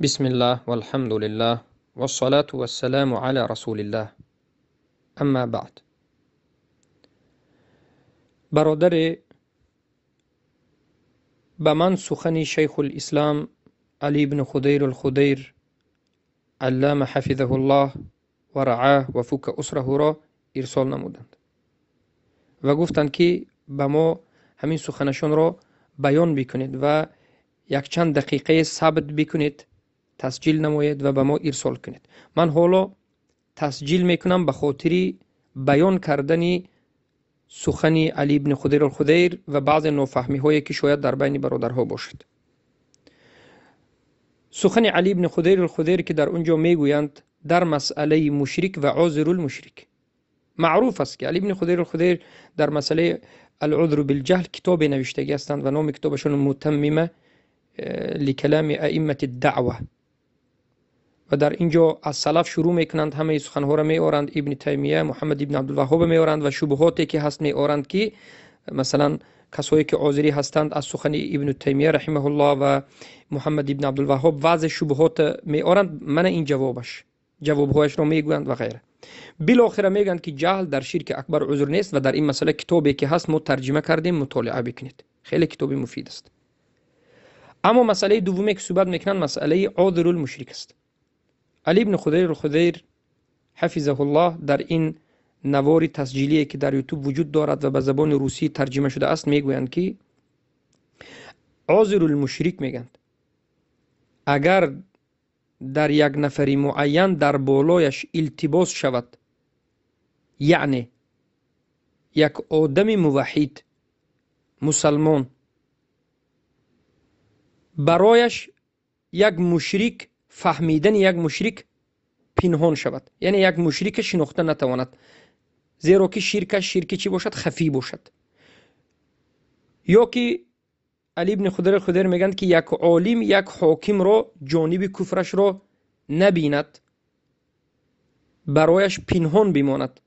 بسم الله والحمد لله والصلاة والسلام على رسول الله. اما بعد. برادر، به من سخن شیخ الاسلام علی بن خدیر الخدیر علامه حفظه الله و رعاه و فک اسره را ارسال نمودند و گفتند که به ما همین سخنشان را بیان بکنید و یک چند دقیقه ثبت بکنید، تسجیل نمایید و به ما ارسال کنید. من حالا تسجیل میکنم به خاطر بیان کردن سخن علی بن خدیر الخدیر و بعض نافهمی هایی که شاید در بین برادرها باشد. سخن علی بن خدیر الخدیر که در اونجا میگویند در مسئله مشرک و عذر المشرک، معروف است که علی بن خدیر الخدیر در مسئله العذر بالجهل کتاب نوشته هستند و نام کتابشون متممه لکلام ائمه الدعوه و در اینجا از سلف شروع میکنند، همه سخنها را میآورند، ابن تیمیه، محمد ابن عبدالوهاب میآورند و شبهاتی که هست میآورند که مثلا کسایی که عذری هستند از سخن ابن تیمیه رحمه الله و محمد ابن عبدالوهاب وضع شبهات میآورند، من این جوابهایش را میگویند و غیره. بالاخره میگن که جهل در شرک اکبر عذر نیست و در این مسئله کتابی که هست ما ترجمه کردیم، مطالعه بکنید، خیلی کتابی مفید است. اما مسئله دومی که صحبت میکنن مسئله عذر المشرک است. علی بن خدیر الخدیر حفظه الله در این نوار تسجیلی که در یوتیوب وجود دارد و به زبان روسی ترجمه شده است میگویند که عذر المشرک میگند اگر در یک نفری معین در بالایش التباس شود، یعنی یک آدم موحد مسلمان برایش یک مشرک فهمیدن یک مشرک پنهان شود، یعنی یک مشرک شناخته نتواند، زیرا که شرک چی باشد؟ خفی باشد. یا که علی بن خدیر الخدیر میگند که یک عالم یک حاکم را جانب کفرش را نبیند، برایش پنهان بماند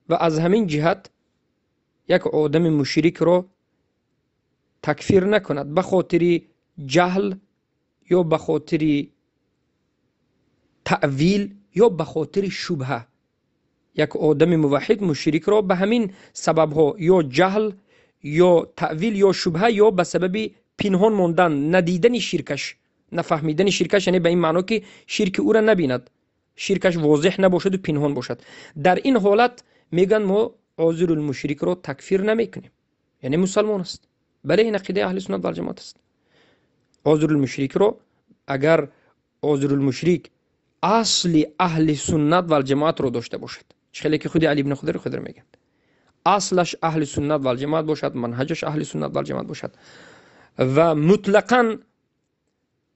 و از همین جهت یک آدم مشرک را تکفیر نکند به خاطر جهل یا به خاطر تأویل یا به خاطر شبهه. یک آدم موحد مشرک را به همین سبب ها، یا جهل یا تأویل یا شبهه یا به سبب پنهان ماندن، ندیدن شرکش، نفهمیدن شرکش، یعنی به این معنی که شرک او را نبیند، شرکش واضح نباشد و پنهان باشد، در این حالت میگن ما عذر المشرک را تکفیر نمیکنیم، یعنی مسلمان است. بله، این عقیده اهل سنت و جماعت است. عذر المشرک را، اگر عذر المشرک اصل اهل سنت و جماعت رو داشته باشد، خیلی که خود علی بن خدیر الخدیر میگند اصلش اهل سنت و جماعت باشد، منهجش اهل سنت و جماعت باشد و مطلقاً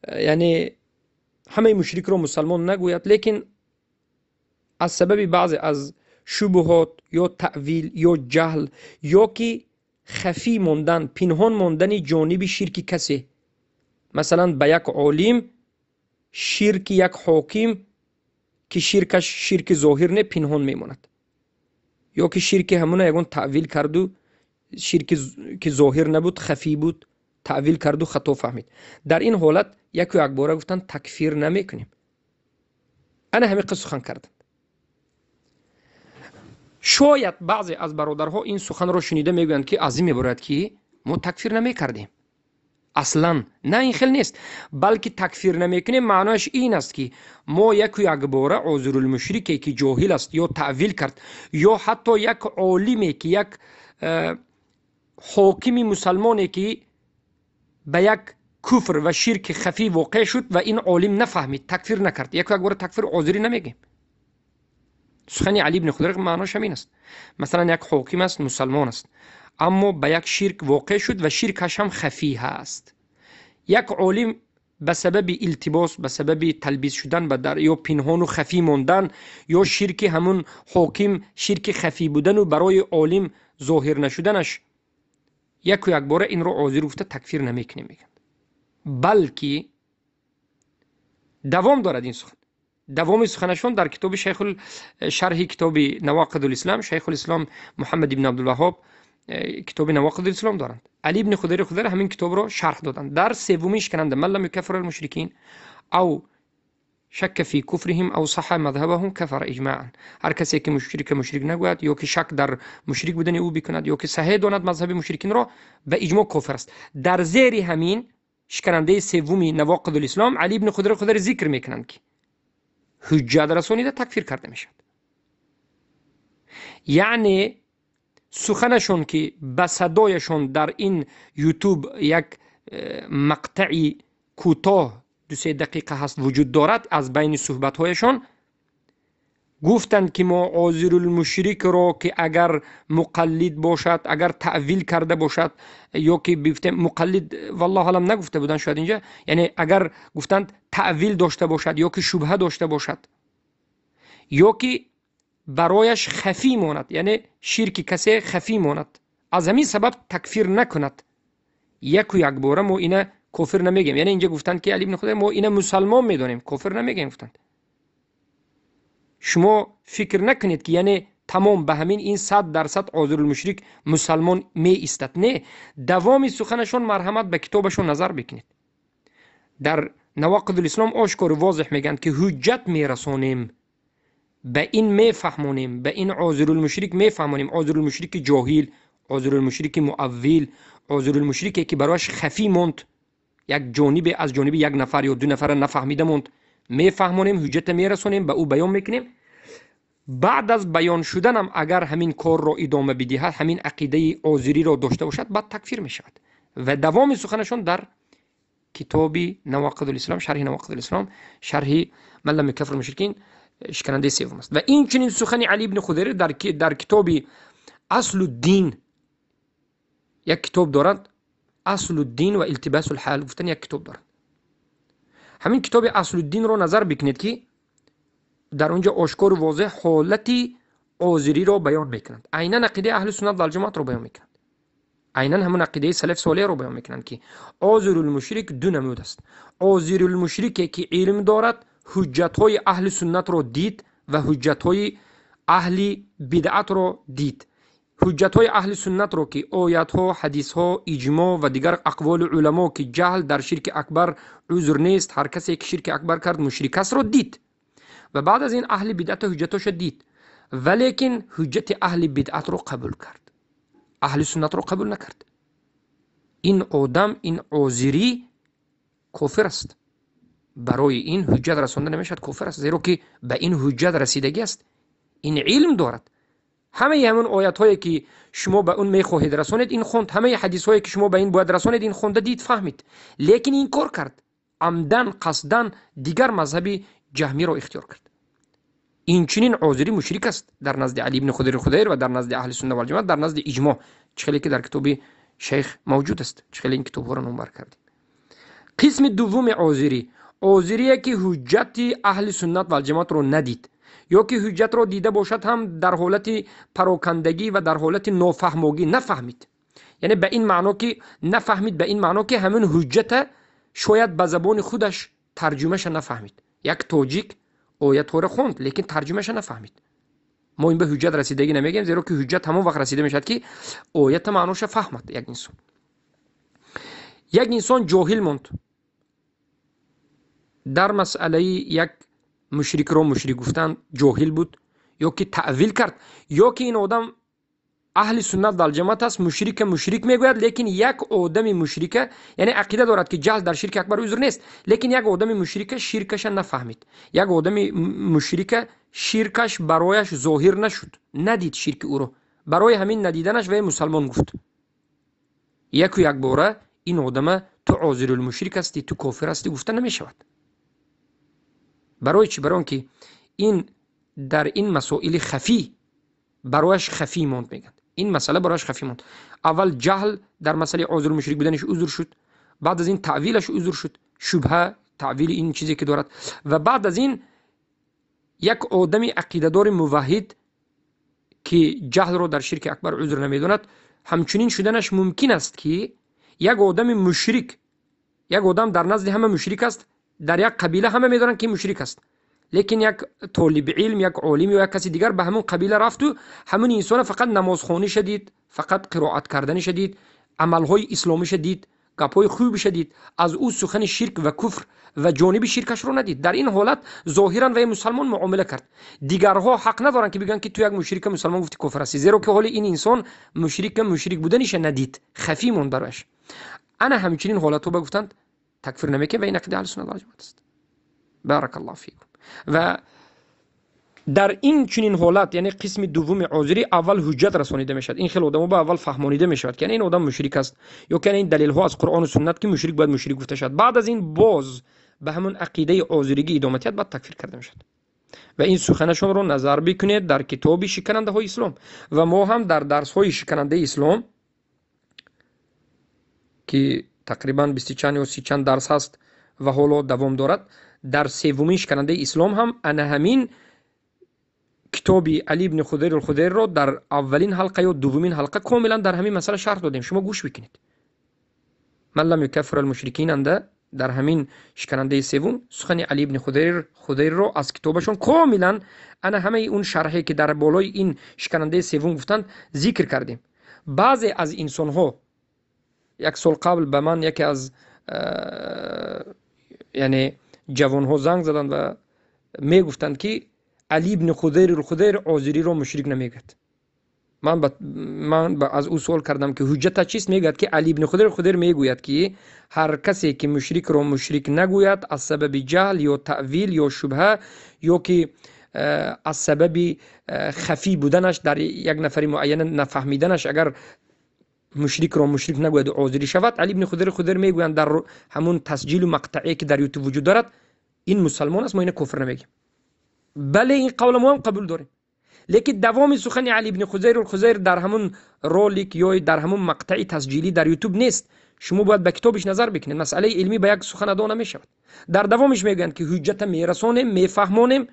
یعنی همه مشرک رو مسلمان نگوید، لیکن از سبب بعض از شبهات یا تأویل یا جهل یا که خفی موندن، پنهان موندن جانب شرک کسی، مثلا به یک عالم شرک یک حاکم که شرکش شرک ظاهر نه پنهان میماند، یا که شرک همون یگان تأویل کرد و شرک که ظاهر نبود خفی بود تأویل کرد و خطا فهمید، در این حالت یک باره گفتن تکفیر نمیکنیم. انا همه قصه سخن کردند. شاید بعضی از برادرها این سخن را شنیده میگویند که از این میباید که ما تکفیر نمیکردیم. اصلا نه، این خیلی نیست، بلکه تکفیر نمیکنیم معناش این است که ما یک باره عذر المشرکی که جاهل است یا تأویل کرد، یا حتی یک عالمی که یک حاکم مسلمانی که به یک کفر و شرک خفی واقع شد و این عالم نفهمید، تکفیر نکرد، یک باره تکفیر عذری نمیگیم. سخن علی بن خدیر معناش همین است. مثلا یک حاکم است، مسلمان است، اما به یک شرک واقع شد و شرکش هم خفی هست. یک عالم به سبب التباس، به سبب تلبیس شدن به در یا پنهان و خفی موندن، یا شرک همون حاکم شرک خفی بودن و برای عالم ظاهر نشدنش، یک باره این رو عذر گفته تکفیر نمیکنیم میگن، بلکه دوام دارد این سخن. دوام سخنشون در کتاب شرح کتاب نواقض الاسلام، شیخ الاسلام محمد ابن عبدالوهاب کتاب نواقض الاسلام دارند. علی ابن خدیر الخدیر همین کتاب رو شرح دادند. در سومیش کنند من لم یکفر المشرکین او شک فی کفرهم او صح مذهبهم کفر اجماعا. هر کسی که مشرک نگوید یا که شک در مشرک بودن او بکند یا که صحیح داند مذهب مشرکین را، به اجماع کافر است. در زیر همین شکننده سومی نواقض الاسلام علی ابن خضر ذکر میکنند که حجت رسانیده تکفیر کرده میشد. یعنی سخنشون که به صدایشون در این یوتیوب یک مقطعی کوتاه 2-3 دقیقه هست وجود دارد، از بین صحبت هایشان گفتند که ما عاذر المشرک را که اگر مقلد باشد، اگر تعویل کرده باشد، یا که بیفته مقلد والله علم نگفته بودن شاید اینجا، یعنی اگر گفتند تعویل داشته باشد یا که شبهه داشته باشد یا که برایش خفی ماند، یعنی شرک کسی خفی ماند، از همین سبب تکفیر نکند، یک و یک باره ما اینا کافر نمیگیم. یعنی اینجا گفتند که علی ابن خضر ما اینا مسلمان میدونیم، کافر نمیگیم. گفتند شما فکر نکنید که یعنی تمام به همین این 100% عاذر المشرک مسلمان می استد. نه، دوام سخنشون مرحمت به کتابشون نظر بکنید. در نواقض الاسلام آشکار واضح میگن که حجت میرسونیم، به این میفهمونیم، به این عاذر المشرک میفهمونیم. عاذر المشرک جاهل، عاذر المشرک معول، عاذر المشرک که برایش خفی موند، یک جانب از جانب یک نفر یا 2 نفر نفهمیده موند، میفهمونیم، حجت میرسونیم، به او بیان میکنیم. بعد از بیان شدن هم اگر همین کار را ادامه بدهد، همین عقیده عاذری را داشته باشد، بعد تکفیر میشود. و دوام سخنشون در کتاب نواقض الاسلام، شرح نواقض الاسلام، شرح من لم یکفر المشرکین، شکننده سوم است. و این چنین سخن علی ابن خضر در کتاب اصل الدین، یک کتاب دارد، اصل الدین و التباس الحال گفتن یک کتاب دارد. همین کتاب اصل الدین رو نظر بکنید که در اونجا آشکار و واضح حالتی عاذری رو بیان میکنند. عیناً عقیده اهل سنت و الجماعت رو بیان میکنند. عیناً همون عقیده سلف صالح رو بیان میکنند که عاذر المشرک 2 نمود است. عاذر المشرک که علم دارد، حجت های اهل سنت رو دید و حجت های اهل بدعت رو دید. حجت های اهل سنت رو که آیات ها، حدیث ها، اجماع و دیگر اقوال علما که جهل در شرک اکبر عذر نیست، هر کسی که شرک اکبر کرد مشرک است رو دید. و بعد از این اهل بدعت حجتش دید، ولیکن حجت اهل بدعت رو قبول کرد، اهل سنت رو قبول نکرد. این آدم، این عاذری کافر است. برای این حجت رسانده نمیشد، کافر است، زیرا که به این حجت رسیدگی است. این علم دارد. همه همون آیات هایی که شما به اون میخواهید رسانید این خوند، همه حدیث هایی که شما به این باید رسانید این خونده، دید، فهمید، لیکن این کار کرد، عمدن قصدن دیگر مذهبی جهمی را اختیار کرد. این چنین عاذری مشرک است در نزد علی ابن خضر و در نزد اهل سنت و الجماعت، در نزد اجماع، چخیلی که در کتاب شیخ موجود است، چخیلی این کتاب ها را نمبر کردیم. قسم دوم عاذری که حجت اهل سنت و الجماعت رو ندید، یا که حجت رو دیده باشد هم در حالت پراکندگی و در حالت نافهمگی نفهمید. یعنی به این معنا که نفهمید، به این معنا که همون حجت شاید به زبان خودش ترجمهش نفهمید. یک تاجیک آیت رو خوند لیکن ترجمهش نفهمید. ما این به حجت رسیدگی نمیگیم، زیرا که حجت همون وقت رسیده میشد که آیت معناش فهمد. یک انسان جاهل موند در مسئله یک مشرک رو مشرک گفتن، جاهل بود، یا که تعویل کرد، یا که این آدم اهل سنت و الجماعت است، مشرک میگوید، لیکن یک آدم مشرک، یعنی عقیده دارد که جهل در شرک اکبر عذر نیست، لیکن یک آدم مشرک شرکش نفهمید. یک آدم مشرک شرکش برایش ظاهر نشد، ندید شرک او رو، برای همین ندیدنش و مسلمان گفت. یک و یک باره این آدم تو عاذر المشرک هستی، تو کافر هستی گفته نمیشود. برای چی؟ برای اینکه این در این مسائل خفی برایش خفی موند. میگن این مسئله برایش خفی موند. اول جهل در مسئله عاذر المشرک بودنش عذر شد، بعد از این تعویلش عذر شد، شبهه تعویل این چیزی که دارد، و بعد از این یک آدمی عقیده دار موحد که جهل رو در شرک اکبر عذر نمیداند، همچنین شدنش ممکن است که یک آدم مشرک، یک آدم در نزد همه مشرک است، در یک قبیله همه میدونن که مشرک است، لیکن یک طالب علم، یک عالم یا یک کسی دیگر به همون قبیله رفت و همون انسان فقط نماز خوانی شدید، فقط قرائت کردن شدید، عملهای اسلامی شدید، گپای خوبی شدید، از او سخن شرک و کفر و جانب شرکش رو ندید. در این حالت ظاهرا و مسلمان معامله کرد. دیگرها حق ندارن که بگن که تو یک مشرک مسلمان گفتی کفر هستی، زیرا که حال این انسان مشرک بودنش ندید، خفی مون براش. انا همچنین حالت رو بگفتند تکفیر نمیکنه و این عقیده اهل سنت و جماعت است. بارک الله فیکم. و در این چنین حالت، یعنی قسم دوم عذری، اول حجت رسانیده میشد. این خیلی آدمو به اول فهمانیده میشد که این آدم مشرک است، یا که این دلیل ها از قرآن و سنت که مشرک باید مشرک گفته شد. بعد از این باز به همون عقیده عذریگی ادامتیت بعد تکفیر کرده میشد. و این سخنشون رو نظر بکنید در کتاب شکننده های اسلام. و ما هم در درس های شکننده اسلام که تقریبا 20 چند یا 30 چند درس هست و حالا دوام دارد، در سومین شکننده اسلام هم انا همین کتاب علی ابن خضیر الخضیر رو در اولین حلقه یا دومین حلقه کاملا در همین مسئله شرح دادیم. شما گوش بکنید. من لم یکفر المشرکین انده در همین شکننده سوم سخن علی ابن خضیر رو از کتابشون کاملا انا همه اون شرحی که در بالای این شکننده سوم گفتند ذکر کردیم. بعضی از انسان ها یک سال قبل به من یکی از یعنی جوان ها زنگ زدند و می گفتند که علی ابن خضیر الخضیر عذری رو مشرک نمیگد. من از او سوال کردم که حجت چیست؟ میگد که علی ابن خضیر الخضیر میگوید که هر کسی که مشرک رو مشرک نگوید از سبب جهل یا تأویل یا شبهه یا که از سبب خفی بودنش در یک نفر معین نفهمیدنش اگر مشرک رو مشرک نگوید و عذری شود، علی ابن خضیر الخضیر میگویند در همون تسجیل و مقطعی که در یوتیوب وجود دارد این مسلمان است، ما این کفر نمیگیم. بله این قول ما هم قبول داریم، لیکن دوام سخن علی ابن خضیر الخضیر در همون رولیک یا در همون مقطع تسجیلی در یوتیوب نیست. شما باید به کتابش نظر بکنید. مسئله علمی به یک سخن ادا نمیشود. در دوامش میگن که حجت میرسانیم، میفهمانیم،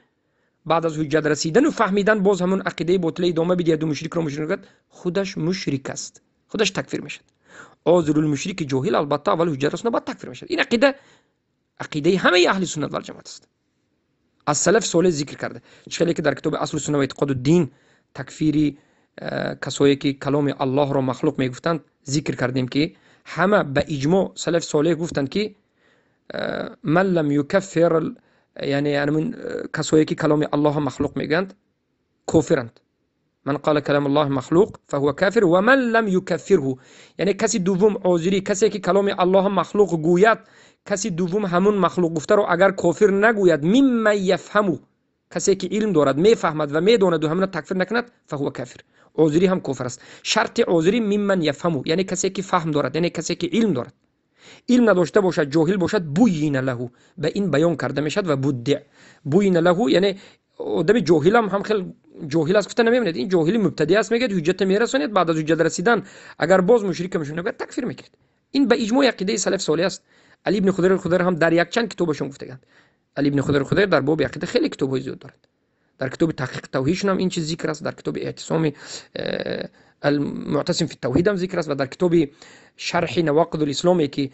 بعد از حجت رسیدن و فهمیدن باز همون عقیده باطل ادامه بدید و مشرک رو مشرک کرد، خودش مشرک است، خودش تکفیر میشد. عذر المشرک جاهل البته اول حجت رسانه بعد تکفیر میشد. این عقیده همه اهل سنت و جماعت است. از سلف صالح ذکر کرده، چخیلی که در کتاب اصل السنه و اعتقاد الدین تکفیری کسایی که کلام الله را مخلوق میگفتند ذکر کردیم که همه به اجماع سلف صالح گفتند که من لم یکفر، یعنی من کسایی که کلام الله مخلوق میگند کافرند. من قال کلام الله مخلوق فهو کافر و من لم یکفره، یعنی کسی دوم عذری، کسی که کلام الله مخلوق گوید، کسی دوم همون مخلوق گفته رو اگر کافر نگوید، مما یفهمو، کسی که علم دارد میفهمد و میداند و همون تکفیر نکند، فهو کافر. عذری هم کفر است. شرط عذری ممن یفهمو، یعنی کسی که فهم دارد، یعنی کسی که علم دارد. علم نداشته باشد، جاهل باشد، بوین له، به این بیان کرده میشد و بدع. بوین له یعنی آدم جاهل هم خیلی جاهل است گفته نمیموند، این جاهلی مبتدی است میگه حجت میرسونید، بعد از حجت رسیدن اگر باز مشرک میشونه بعد تکفیر میکرد. این به اجماع عقیده سلف صالح است. علی ابن خضیر الخضیر هم در یک چند کتابشون گفتند. علی ابن خضیر الخضیر در باب عقیده خیلی کتابای زیاد دارد. در کتاب تحقیق توحیدشون هم این چیز ذکر است، در کتاب اعتصام المعتصم فی التوحید هم ذکر است و در کتاب شرح نواقض الاسلام که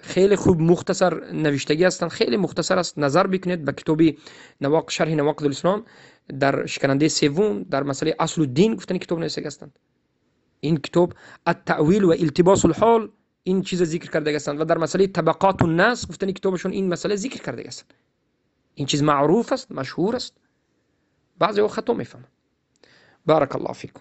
خیلی خوب مختصر نوشتگی هستند، خیلی مختصر است، نظر بکنید به کتاب شرح نواقض الاسلام در شکننده سوم در مسئله اصل الدین گفتن کتاب نوشته هستند. این کتاب التأویل و التباس الحال این چیز ذکر کرده هستند و در مسئله طبقات الناس گفتن کتابشون این مسئله ذکر کرده هستند. این چیز معروف است، مشهور است، بعضی وقت خطا میفهمند. بارک الله فیکم.